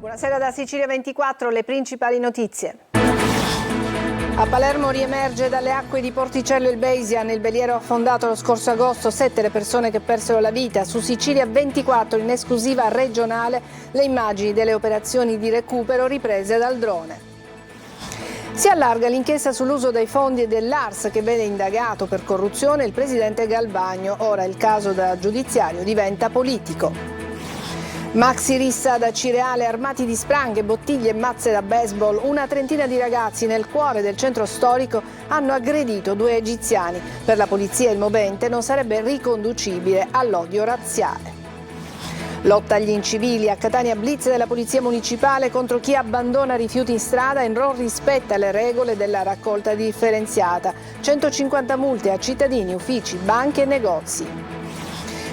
Buonasera da Sicilia 24, le principali notizie. A Palermo riemerge dalle acque di Porticello il Basian, il veliero affondato lo scorso agosto, 7 le persone che persero la vita. Su Sicilia 24, in esclusiva regionale, le immagini delle operazioni di recupero riprese dal drone. Si allarga l'inchiesta sull'uso dei fondi dell'ARS che vede indagato per corruzione il presidente Galvagno. Ora il caso da giudiziario diventa politico. Maxi rissa da Cireale, armati di spranghe, bottiglie e mazze da baseball. Una trentina di ragazzi nel cuore del centro storico hanno aggredito 2 egiziani. Per la polizia il movente non sarebbe riconducibile all'odio razziale. Lotta agli incivili, a Catania blitz della polizia municipale contro chi abbandona rifiuti in strada e non rispetta le regole della raccolta differenziata. 150 multe a cittadini, uffici, banche e negozi.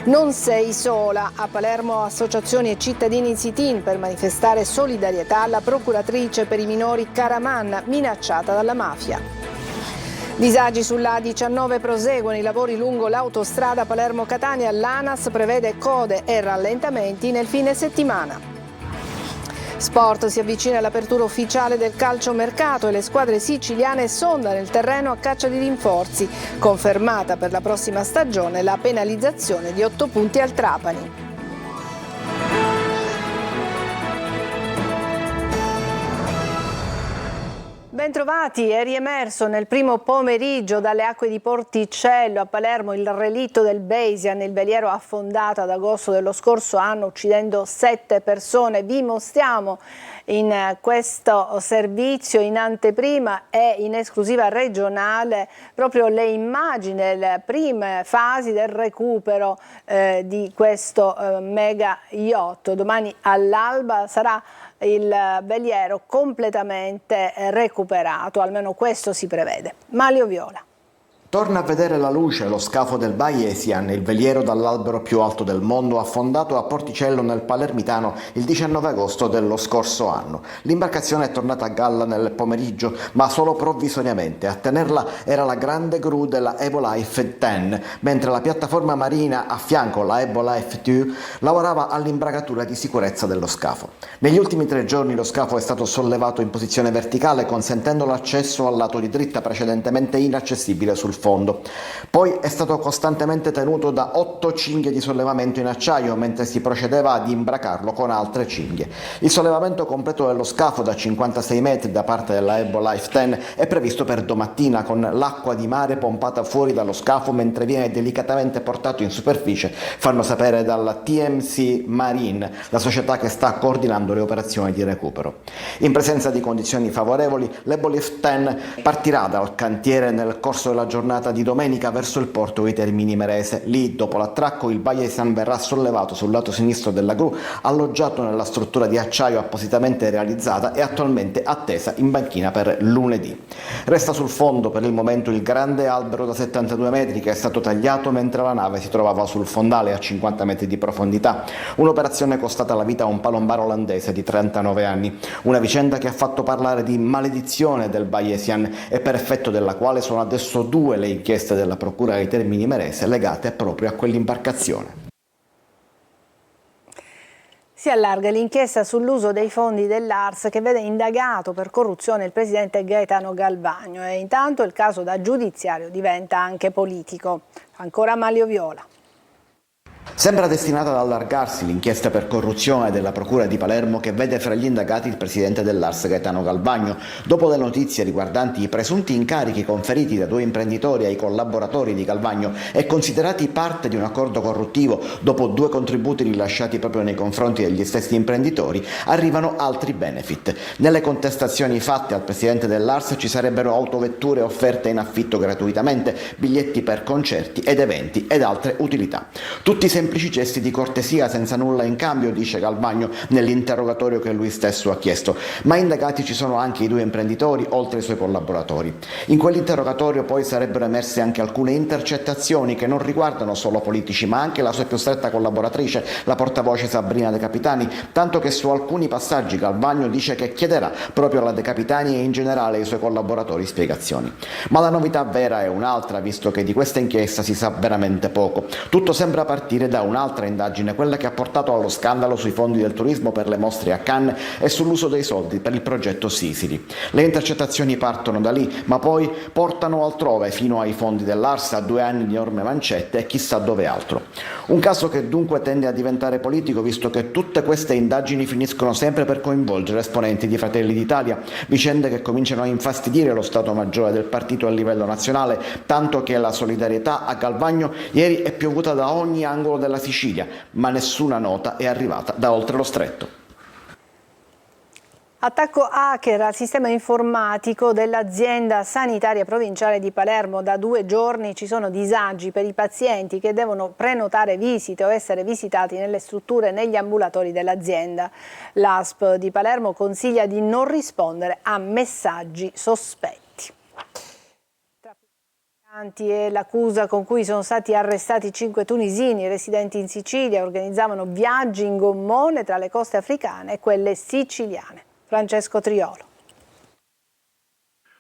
Non sei sola. A Palermo associazioni e cittadini in sit-in per manifestare solidarietà alla procuratrice per i minori Caraman, minacciata dalla mafia. Disagi sulla A19, proseguono i lavori lungo l'autostrada Palermo-Catania. L'ANAS prevede code e rallentamenti nel fine settimana. Sport, si avvicina all'apertura ufficiale del calciomercato e le squadre siciliane sondano il terreno a caccia di rinforzi. Confermata per la prossima stagione la penalizzazione di 8 punti al Trapani. Bentrovati, è riemerso nel primo pomeriggio dalle acque di Porticello a Palermo il relitto del Basian, il veliero affondato ad agosto dello scorso anno uccidendo 7 persone. Vi mostriamo in questo servizio in anteprima e in esclusiva regionale proprio le immagini delle prime fasi del recupero di questo mega yacht. Domani all'alba sarà il veliero completamente recuperato, almeno questo si prevede. Malio Viola. Torna a vedere la luce lo scafo del Basian, il veliero dall'albero più alto del mondo, affondato a Porticello nel Palermitano il 19 agosto dello scorso anno. L'imbarcazione è tornata a galla nel pomeriggio, ma solo provvisoriamente. A tenerla era la grande gru della Ebolife 10, mentre la piattaforma marina a fianco, la Ebolife 2, lavorava all'imbragatura di sicurezza dello scafo. Negli ultimi 3 giorni lo scafo è stato sollevato in posizione verticale, consentendo l'accesso al lato di dritta precedentemente inaccessibile sul fondo. Poi è stato costantemente tenuto da 8 cinghie di sollevamento in acciaio mentre si procedeva ad imbracarlo con altre cinghie. Il sollevamento completo dello scafo da 56 metri da parte della Ebolife 10 è previsto per domattina, con l'acqua di mare pompata fuori dallo scafo mentre viene delicatamente portato in superficie, fanno sapere dalla TMC Marine, la società che sta coordinando le operazioni di recupero. In presenza di condizioni favorevoli, l'Ebolife 10 partirà dal cantiere nel corso della giornata di domenica verso il porto di Termini Imerese. Lì, dopo l'attracco, il Basian verrà sollevato sul lato sinistro della gru, alloggiato nella struttura di acciaio appositamente realizzata e attualmente attesa in banchina per lunedì. Resta sul fondo per il momento il grande albero da 72 metri che è stato tagliato mentre la nave si trovava sul fondale a 50 metri di profondità. Un'operazione costata la vita a un palombaro olandese di 39 anni. Una vicenda che ha fatto parlare di maledizione del Basian e per effetto della quale sono adesso 2 le inchieste della Procura di Termini Imerese legate proprio a quell'imbarcazione. Si allarga l'inchiesta sull'uso dei fondi dell'ARS che vede indagato per corruzione il presidente Gaetano Galvagno e intanto il caso da giudiziario diventa anche politico. Ancora Malio Viola. Sembra destinata ad allargarsi l'inchiesta per corruzione della Procura di Palermo che vede fra gli indagati il presidente dell'ARS Gaetano Galvagno, dopo le notizie riguardanti i presunti incarichi conferiti da 2 imprenditori ai collaboratori di Galvagno e considerati parte di un accordo corruttivo dopo 2 contributi rilasciati proprio nei confronti degli stessi imprenditori, arrivano altri benefit. Nelle contestazioni fatte al presidente dell'ARS ci sarebbero autovetture offerte in affitto gratuitamente, biglietti per concerti ed eventi ed altre utilità. Tutti semplici gesti di cortesia senza nulla in cambio, dice Galvagno nell'interrogatorio che lui stesso ha chiesto, ma indagati ci sono anche i 2 imprenditori oltre ai suoi collaboratori. In quell'interrogatorio poi sarebbero emerse anche alcune intercettazioni che non riguardano solo politici ma anche la sua più stretta collaboratrice, la portavoce Sabrina De Capitani, tanto che su alcuni passaggi Galvagno dice che chiederà proprio alla De Capitani e in generale ai suoi collaboratori spiegazioni. Ma la novità vera è un'altra, visto che di questa inchiesta si sa veramente poco. Tutto sembra partire partire da un'altra indagine, quella che ha portato allo scandalo sui fondi del turismo per le mostre a Cannes e sull'uso dei soldi per il progetto Sisili. Le intercettazioni partono da lì, ma poi portano altrove, fino ai fondi dell'Ars, a 2 anni di enorme mancette e chissà dove altro. Un caso che dunque tende a diventare politico, visto che tutte queste indagini finiscono sempre per coinvolgere esponenti di Fratelli d'Italia, vicende che cominciano a infastidire lo Stato Maggiore del partito a livello nazionale, tanto che la solidarietà a Galvagno ieri è piovuta da ogni angolo della Sicilia, ma nessuna nota è arrivata da oltre lo stretto. Attacco hacker al sistema informatico dell'azienda sanitaria provinciale di Palermo. Da 2 giorni ci sono disagi per i pazienti che devono prenotare visite o essere visitati nelle strutture e negli ambulatori dell'azienda. L'ASP di Palermo consiglia di non rispondere a messaggi sospetti. E l'accusa con cui sono stati arrestati 5 tunisini residenti in Sicilia organizzavano viaggi in gommone tra le coste africane e quelle siciliane. Francesco Triolo.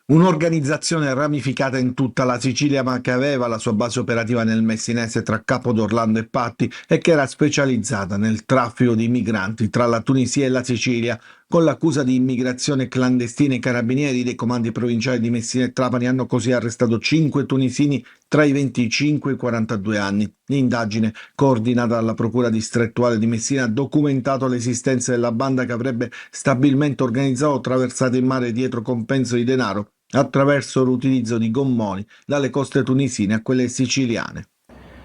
Un'organizzazione ramificata in tutta la Sicilia, ma che aveva la sua base operativa nel Messinese tra Capodorlando e Patti e che era specializzata nel traffico di migranti tra la Tunisia e la Sicilia. Con l'accusa di immigrazione clandestina, i carabinieri dei comandi provinciali di Messina e Trapani hanno così arrestato 5 tunisini tra i 25 e i 42 anni. L'indagine, coordinata dalla Procura distrettuale di Messina, ha documentato l'esistenza della banda che avrebbe stabilmente organizzato traversate in mare dietro compenso di denaro attraverso l'utilizzo di gommoni dalle coste tunisine a quelle siciliane.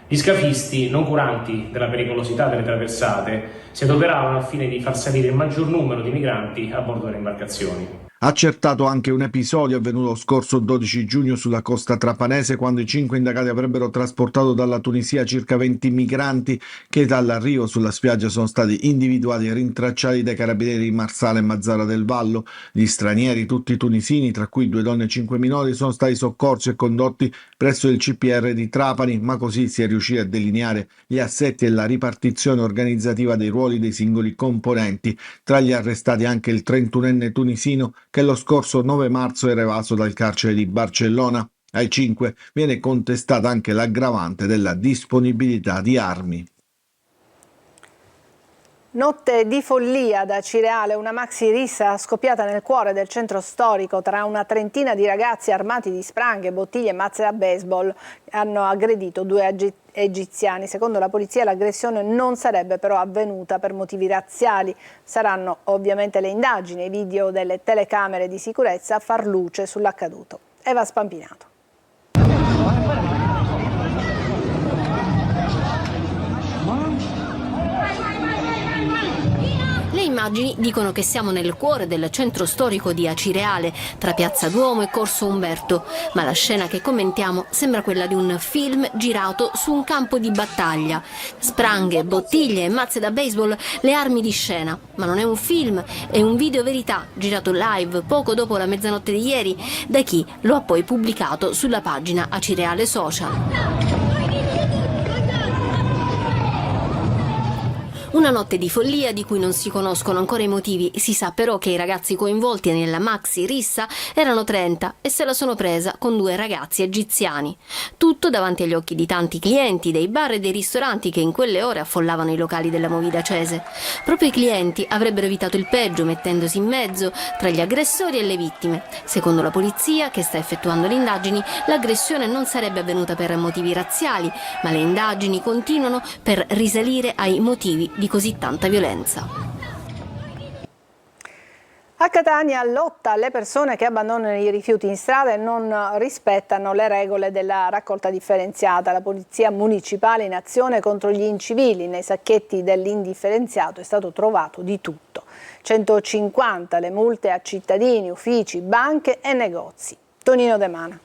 Gli scafisti, non curanti della pericolosità delle traversate, si adoperavano al fine di far salire il maggior numero di migranti a bordo delle imbarcazioni. Accertato anche un episodio avvenuto lo scorso 12 giugno sulla costa trapanese, quando i 5 indagati avrebbero trasportato dalla Tunisia circa 20 migranti che dall'arrivo sulla spiaggia sono stati individuati e rintracciati dai carabinieri di Marsala e Mazzara del Vallo. Gli stranieri, tutti tunisini, tra cui 2 donne e 5 minori, sono stati soccorsi e condotti presso il CPR di Trapani, ma così si è riusciti a delineare gli assetti e la ripartizione organizzativa dei ruoli dei singoli componenti. Tra gli arrestati anche il 31enne tunisino che lo scorso 9 marzo era evaso dal carcere di Barcellona. Ai 5 viene contestata anche l'aggravante della disponibilità di armi. Notte di follia da Cireale, una maxi rissa scoppiata nel cuore del centro storico tra una trentina di ragazzi armati di spranghe, bottiglie e mazze da baseball. Hanno aggredito 2 egiziani. Secondo la polizia l'aggressione non sarebbe però avvenuta per motivi razziali. Saranno ovviamente le indagini e i video delle telecamere di sicurezza a far luce sull'accaduto. Eva Spampinato. Le immagini dicono che siamo nel cuore del centro storico di Acireale, tra Piazza Duomo e Corso Umberto, ma la scena che commentiamo sembra quella di un film girato su un campo di battaglia. Spranghe, bottiglie e mazze da baseball, le armi di scena. Ma non è un film, è un video verità girato live poco dopo la mezzanotte di ieri da chi lo ha poi pubblicato sulla pagina Acireale Social. Una notte di follia di cui non si conoscono ancora i motivi. Si sa però che i ragazzi coinvolti nella maxi rissa erano 30 e se la sono presa con 2 ragazzi egiziani. Tutto davanti agli occhi di tanti clienti dei bar e dei ristoranti che in quelle ore affollavano i locali della Movida Cese. Proprio i clienti avrebbero evitato il peggio mettendosi in mezzo tra gli aggressori e le vittime. Secondo la polizia, che sta effettuando le indagini, l'aggressione non sarebbe avvenuta per motivi razziali, ma le indagini continuano per risalire ai motivi di così tanta violenza. A Catania lotta alle persone che abbandonano i rifiuti in strada e non rispettano le regole della raccolta differenziata. La polizia municipale in azione contro gli incivili. Nei sacchetti dell'indifferenziato è stato trovato di tutto. 150 le multe a cittadini, uffici, banche e negozi. Tonino De Mana.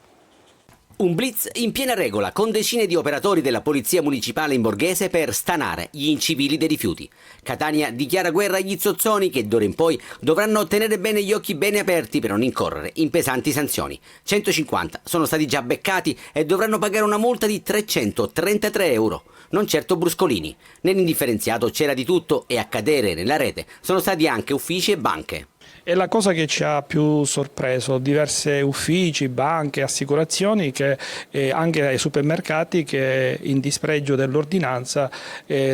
Un blitz in piena regola con decine di operatori della polizia municipale in borghese per stanare gli incivili dei rifiuti. Catania dichiara guerra agli zozzoni che d'ora in poi dovranno tenere bene gli occhi bene aperti per non incorrere in pesanti sanzioni. 150 sono stati già beccati e dovranno pagare una multa di 333 euro. Non certo bruscolini. Nell'indifferenziato c'era di tutto e a cadere nella rete sono stati anche uffici e banche. È la cosa che ci ha più sorpreso, diversi uffici, banche, assicurazioni, che anche ai supermercati che in dispregio dell'ordinanza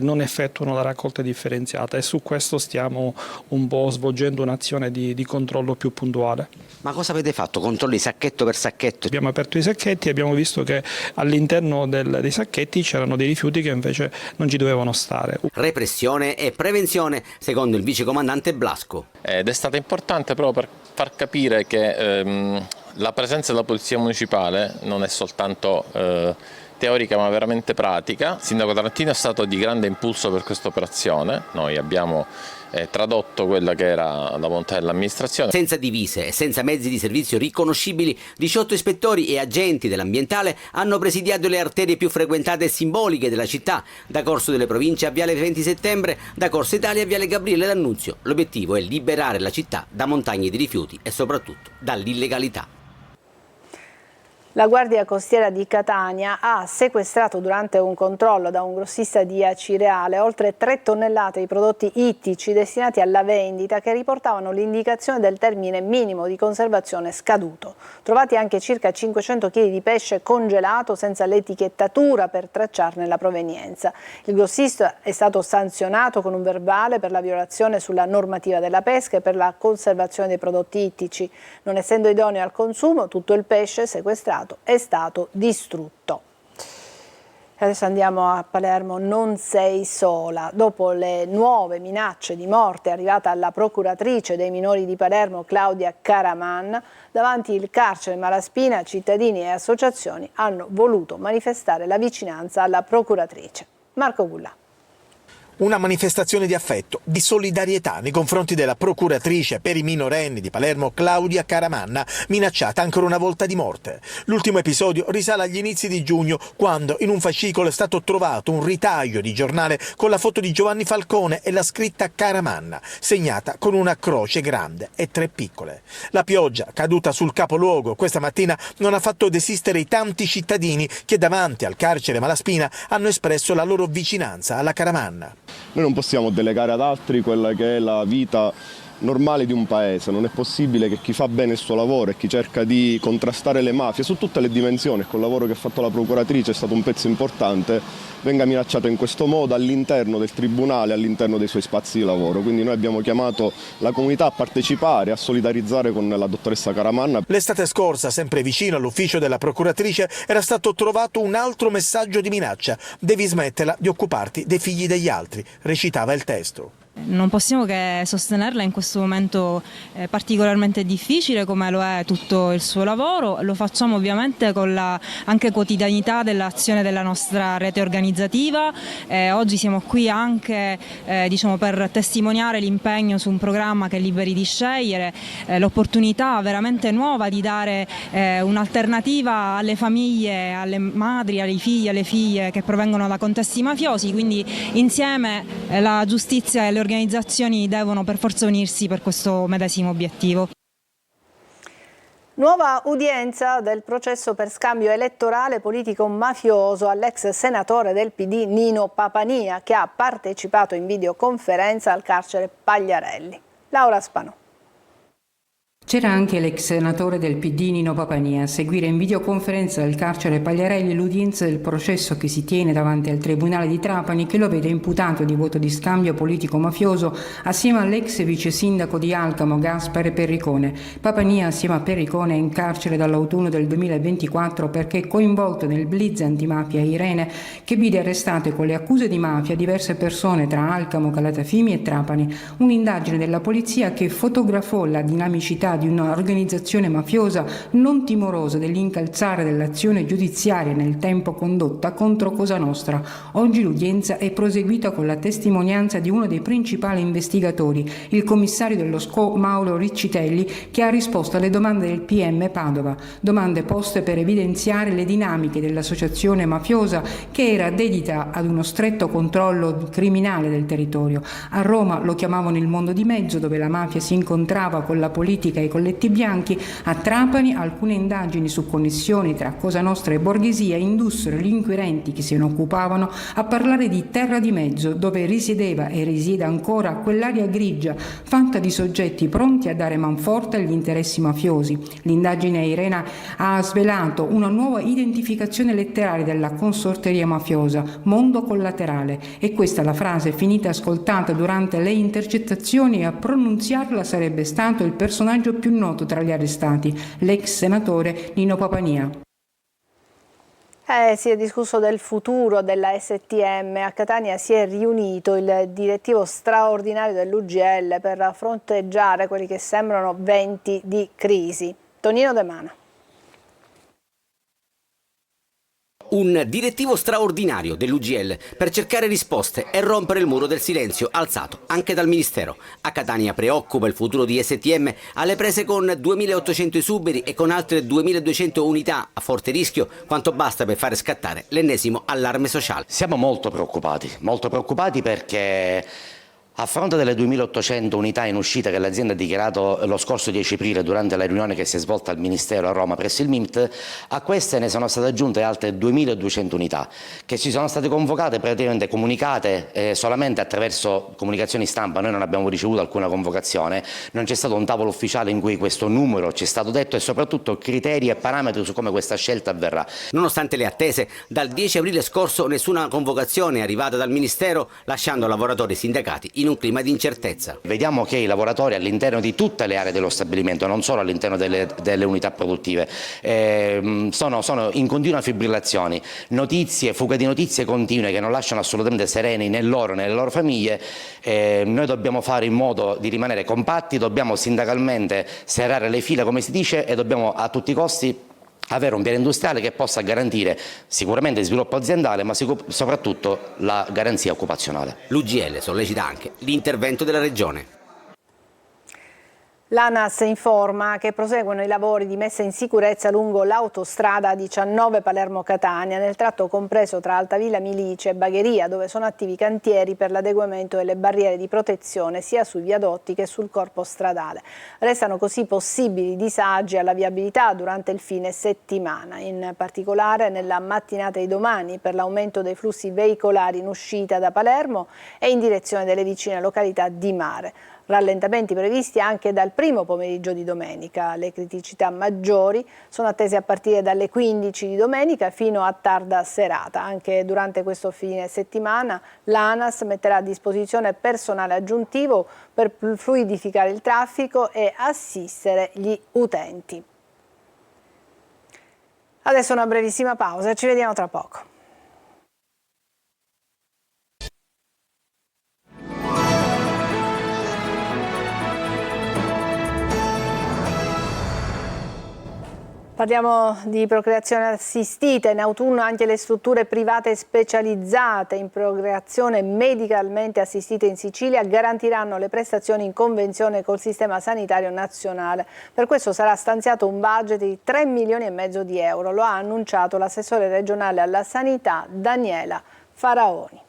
non effettuano la raccolta differenziata, e su questo stiamo un po' svolgendo un'azione di controllo più puntuale. Ma cosa avete fatto? Controlli sacchetto per sacchetto? Abbiamo aperto i sacchetti e abbiamo visto che all'interno dei sacchetti c'erano dei rifiuti che invece non ci dovevano stare. Repressione e prevenzione, secondo il vicecomandante Blasco. Ed è stata importante proprio per far capire che la presenza della Polizia Municipale non è soltanto teorica ma veramente pratica. Il sindaco Tarantino è stato di grande impulso per questa operazione. Noi abbiamo tradotto quella che era la volontà dell'amministrazione. Senza divise e senza mezzi di servizio riconoscibili, 18 ispettori e agenti dell'ambientale hanno presidiato le arterie più frequentate e simboliche della città, da Corso delle Province a Viale 20 Settembre, da Corso Italia a Viale Gabriele D'Annunzio. L'obiettivo è liberare la città da montagne di rifiuti e soprattutto dall'illegalità. La Guardia Costiera di Catania ha sequestrato durante un controllo da un grossista di Acireale oltre 3 tonnellate di prodotti ittici destinati alla vendita che riportavano l'indicazione del termine minimo di conservazione scaduto. Trovati anche circa 500 kg di pesce congelato senza l'etichettatura per tracciarne la provenienza. Il grossista è stato sanzionato con un verbale per la violazione sulla normativa della pesca e per la conservazione dei prodotti ittici. Non essendo idoneo al consumo, tutto il pesce sequestrato è stato distrutto. Adesso andiamo a Palermo. Non sei sola. Dopo le nuove minacce di morte arrivate alla procuratrice dei minori di Palermo, Claudia Caraman, davanti il carcere Malaspina, cittadini e associazioni hanno voluto manifestare la vicinanza alla procuratrice. Marco Gullà. Una manifestazione di affetto, di solidarietà nei confronti della procuratrice per i minorenni di Palermo Claudia Caramanna, minacciata ancora una volta di morte. L'ultimo episodio risale agli inizi di giugno, quando in un fascicolo è stato trovato un ritaglio di giornale con la foto di Giovanni Falcone e la scritta Caramanna, segnata con una croce grande e 3 piccole. La pioggia caduta sul capoluogo questa mattina non ha fatto desistere i tanti cittadini che davanti al carcere Malaspina hanno espresso la loro vicinanza alla Caramanna. Noi non possiamo delegare ad altri quella che è la vita normale di un paese, non è possibile che chi fa bene il suo lavoro e chi cerca di contrastare le mafie su tutte le dimensioni, col lavoro che ha fatto la procuratrice è stato un pezzo importante, venga minacciato in questo modo all'interno del tribunale, all'interno dei suoi spazi di lavoro. Quindi noi abbiamo chiamato la comunità a partecipare, a solidarizzare con la dottoressa Caramanna. L'estate scorsa, sempre vicino all'ufficio della procuratrice, era stato trovato un altro messaggio di minaccia: devi smetterla di occuparti dei figli degli altri, recitava il testo. Non possiamo che sostenerla in questo momento particolarmente difficile, come lo è tutto il suo lavoro. Lo facciamo ovviamente con la anche quotidianità dell'azione della nostra rete organizzativa. Oggi siamo qui anche per testimoniare l'impegno su un programma che è Liberi di Scegliere, l'opportunità veramente nuova di dare un'alternativa alle famiglie, alle madri, ai figli, alle figlie che provengono da contesti mafiosi. Quindi insieme la giustizia e le organizzazioni devono per forza unirsi per questo medesimo obiettivo. Nuova udienza del processo per scambio elettorale politico-mafioso all'ex senatore del PD Nino Papania, che ha partecipato in videoconferenza al carcere Pagliarelli. Laura Spanò. C'era anche l'ex senatore del PD Nino Papania a seguire in videoconferenza dal carcere Pagliarelli l'udienza del processo che si tiene davanti al Tribunale di Trapani, che lo vede imputato di voto di scambio politico-mafioso assieme all'ex vice sindaco di Alcamo Gaspare Perricone. Papania assieme a Perricone è in carcere dall'autunno del 2024 perché è coinvolto nel blitz antimafia Irene, che vide arrestate con le accuse di mafia diverse persone tra Alcamo, Calatafimi e Trapani. Un'indagine della polizia che fotografò la dinamicità di un'organizzazione mafiosa non timorosa dell'incalzare dell'azione giudiziaria nel tempo condotta contro Cosa Nostra. Oggi l'udienza è proseguita con la testimonianza di uno dei principali investigatori, il commissario dello SCO Mauro Riccitelli, che ha risposto alle domande del PM Padova, domande poste per evidenziare le dinamiche dell'associazione mafiosa che era dedita ad uno stretto controllo criminale del territorio. A Roma lo chiamavano il mondo di mezzo, dove la mafia si incontrava con la politica e colletti bianchi, a Trapani alcune indagini su connessioni tra Cosa Nostra e borghesia indussero gli inquirenti che se ne occupavano a parlare di terra di mezzo, dove risiedeva e risiede ancora quell'area grigia fatta di soggetti pronti a dare manforte agli interessi mafiosi. L'indagine Irena ha svelato una nuova identificazione letterale della consorteria mafiosa, mondo collaterale, e questa la frase finita ascoltata durante le intercettazioni, e a pronunziarla sarebbe stato il personaggio più noto tra gli arrestati, l'ex senatore Nino Papania. Si è discusso del futuro della STM. A Catania si è riunito il direttivo straordinario dell'UGL per fronteggiare quelli che sembrano venti di crisi. Tonino De Mana. Un direttivo straordinario dell'UGL per cercare risposte e rompere il muro del silenzio alzato anche dal Ministero. A Catania preoccupa il futuro di STM, alle prese con 2.800 esuberi e con altre 2.200 unità a forte rischio, quanto basta per fare scattare l'ennesimo allarme sociale. Siamo molto preoccupati perché a fronte delle 2.800 unità in uscita che l'azienda ha dichiarato lo scorso 10 aprile durante la riunione che si è svolta al Ministero a Roma presso il MIMT, a queste ne sono state aggiunte altre 2.200 unità che ci sono state convocate, praticamente comunicate solamente attraverso comunicazioni stampa. Noi non abbiamo ricevuto alcuna convocazione, non c'è stato un tavolo ufficiale in cui questo numero ci è stato detto e soprattutto criteri e parametri su come questa scelta avverrà. Nonostante le attese, dal 10 aprile scorso nessuna convocazione è arrivata dal Ministero, lasciando lavoratori e sindacati in un clima di incertezza. Vediamo che i lavoratori all'interno di tutte le aree dello stabilimento, non solo all'interno delle unità produttive, sono in continua fibrillazione, fuga di notizie continue che non lasciano assolutamente sereni né loro né le loro famiglie. Noi dobbiamo fare in modo di rimanere compatti, dobbiamo sindacalmente serrare le fila, come si dice, e dobbiamo a tutti i costi avere un piano industriale che possa garantire sicuramente il sviluppo aziendale, ma soprattutto la garanzia occupazionale. L'UGL sollecita anche l'intervento della Regione. L'ANAS informa che proseguono i lavori di messa in sicurezza lungo l'autostrada 19 Palermo-Catania, nel tratto compreso tra Altavilla Milice e Bagheria, dove sono attivi cantieri per l'adeguamento delle barriere di protezione sia sui viadotti che sul corpo stradale. Restano così possibili disagi alla viabilità durante il fine settimana, in particolare nella mattinata di domani per l'aumento dei flussi veicolari in uscita da Palermo e in direzione delle vicine località di mare. Rallentamenti previsti anche dal primo pomeriggio di domenica. Le criticità maggiori sono attese a partire dalle 15 di domenica fino a tarda serata. Anche durante questo fine settimana l'ANAS metterà a disposizione personale aggiuntivo per fluidificare il traffico e assistere gli utenti. Adesso una brevissima pausa, ci vediamo tra poco. Parliamo di procreazione assistita. In autunno anche le strutture private specializzate in procreazione medicalmente assistita in Sicilia garantiranno le prestazioni in convenzione col sistema sanitario nazionale. Per questo sarà stanziato un budget di 3,5 milioni di euro. Lo ha annunciato l'assessore regionale alla sanità Daniela Faraoni.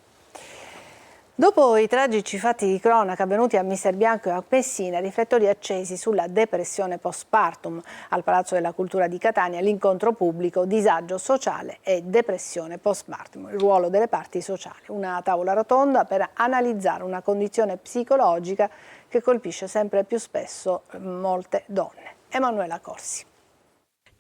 Dopo i tragici fatti di cronaca avvenuti a Mister Bianco e a Messina, riflettori accesi sulla depressione postpartum. Al Palazzo della Cultura di Catania l'incontro pubblico disagio sociale e depressione postpartum, il ruolo delle parti sociali. Una tavola rotonda per analizzare una condizione psicologica che colpisce sempre più spesso molte donne. Emanuela Corsi.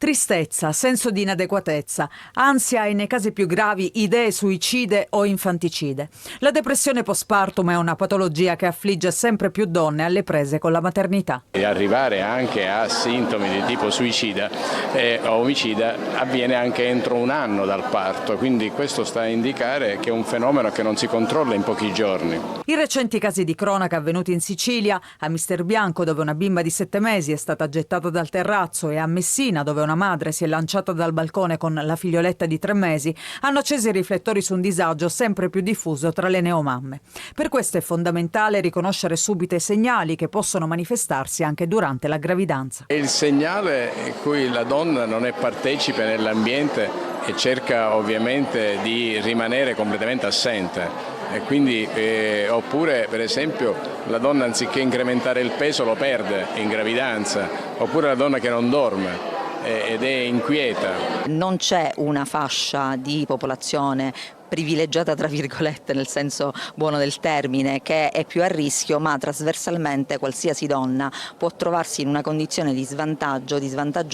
Tristezza, senso di inadeguatezza, ansia e nei casi più gravi idee suicide o infanticide. La depressione postpartum è una patologia che affligge sempre più donne alle prese con la maternità. E arrivare anche a sintomi di tipo suicida o omicida avviene anche entro un anno dal parto, quindi questo sta a indicare che è un fenomeno che non si controlla in pochi giorni. I recenti casi di cronaca avvenuti in Sicilia, a Mister Bianco dove una bimba di 7 mesi è stata gettata dal terrazzo e a Messina dove una madre si è lanciata dal balcone con la figlioletta di 3 mesi, hanno acceso i riflettori su un disagio sempre più diffuso tra le neomamme. Per questo è fondamentale riconoscere subito i segnali che possono manifestarsi anche durante la gravidanza. È il segnale in cui la donna non è partecipe nell'ambiente e cerca ovviamente di rimanere completamente assente. e quindi, oppure per esempio la donna anziché incrementare il peso lo perde in gravidanza, oppure la donna che non dorme ed è inquieta. Non c'è una fascia di popolazione privilegiata tra virgolette nel senso buono del termine che è più a rischio, ma trasversalmente qualsiasi donna può trovarsi in una condizione di svantaggio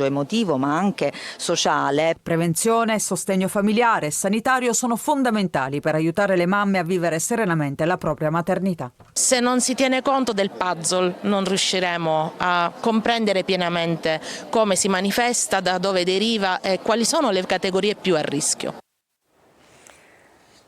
emotivo ma anche sociale. Prevenzione, sostegno familiare e sanitario sono fondamentali per aiutare le mamme a vivere serenamente la propria maternità. Se non si tiene conto del puzzle non riusciremo a comprendere pienamente come si manifesta, da dove deriva e quali sono le categorie più a rischio.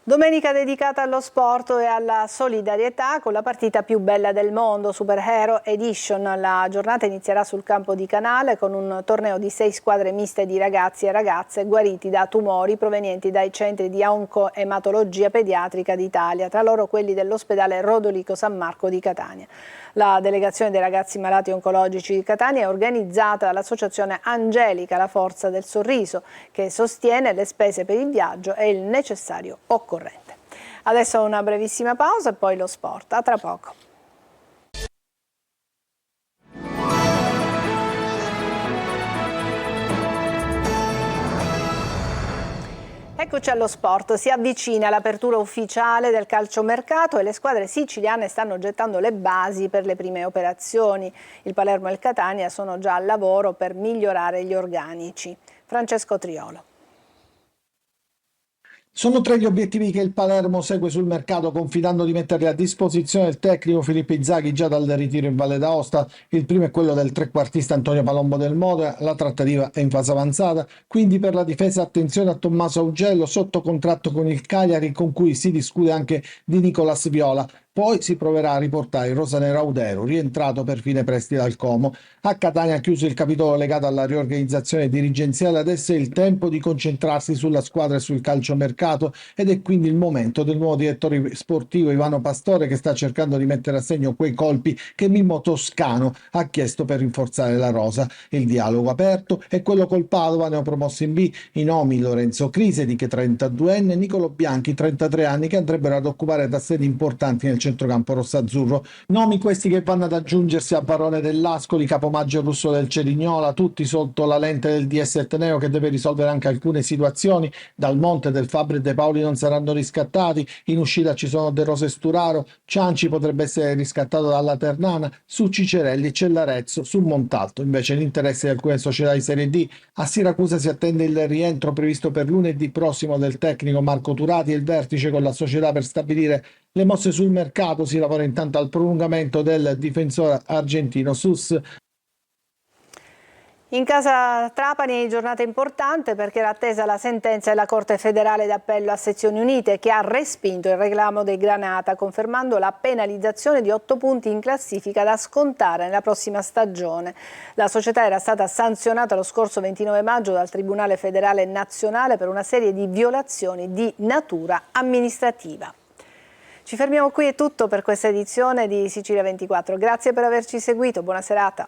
Domenica dedicata allo sport e alla solidarietà con la partita più bella del mondo, Super Hero Edition. La giornata inizierà sul campo di Canale con un torneo di 6 squadre miste di ragazzi e ragazze guariti da tumori provenienti dai centri di oncoematologia pediatrica d'Italia, tra loro quelli dell'ospedale Rodolico San Marco di Catania. La delegazione dei ragazzi malati oncologici di Catania è organizzata dall'associazione Angelica, la forza del sorriso, che sostiene le spese per il viaggio e il necessario occorrente. Adesso una brevissima pausa e poi lo sport. A tra poco. Eccoci allo sport, si avvicina l'apertura ufficiale del calciomercato e le squadre siciliane stanno gettando le basi per le prime operazioni. Il Palermo e il Catania sono già al lavoro per migliorare gli organici. Francesco Triolo. Sono 3 gli obiettivi che il Palermo segue sul mercato, confidando di metterli a disposizione del tecnico Filippo Inzaghi già dal ritiro in Valle d'Aosta. Il primo è quello del trequartista Antonio Palombo del Modena, la trattativa è in fase avanzata, quindi per la difesa attenzione a Tommaso Augello, sotto contratto con il Cagliari, con cui si discute anche di Nicolas Viola. Poi si proverà a riportare il rosanero Audero, rientrato per fine prestito dal Como. A Catania ha chiuso il capitolo legato alla riorganizzazione dirigenziale, adesso è il tempo di concentrarsi sulla squadra e sul calciomercato ed è quindi il momento del nuovo direttore sportivo Ivano Pastore, che sta cercando di mettere a segno quei colpi che Mimmo Toscano ha chiesto per rinforzare la rosa. Il dialogo aperto è quello col Padova, neopromosso in B, i nomi Lorenzo Crisedi che 32enne, Nicolo Bianchi 33 anni, che andrebbero ad occupare tasseti importanti nel centrocampo rossazzurro. Nomi questi che vanno ad aggiungersi a Barone dell'Ascoli, Capomaggio Russo del Cerignola, tutti sotto la lente del DS Etneo, che deve risolvere anche alcune situazioni. Dal Monte, Del Fabbri e De Paoli non saranno riscattati, in uscita ci sono De Rose e Sturaro, Cianci potrebbe essere riscattato dalla Ternana, su Cicerelli c'è l'Arezzo, su Montalto invece l'interesse di alcune società di Serie D. A Siracusa si attende il rientro previsto per lunedì prossimo del tecnico Marco Turati e il vertice con la società per stabilire le mosse sul mercato. Si lavora intanto al prolungamento del difensore argentino Sus. In casa Trapani giornata importante perché era attesa la sentenza della Corte federale d'appello a sezioni unite, che ha respinto il reclamo dei Granata, confermando la penalizzazione di 8 punti in classifica da scontare nella prossima stagione. La società era stata sanzionata lo scorso 29 maggio dal Tribunale federale nazionale per una serie di violazioni di natura amministrativa. Ci fermiamo qui, è tutto per questa edizione di Sicilia 24. Grazie per averci seguito, buona serata.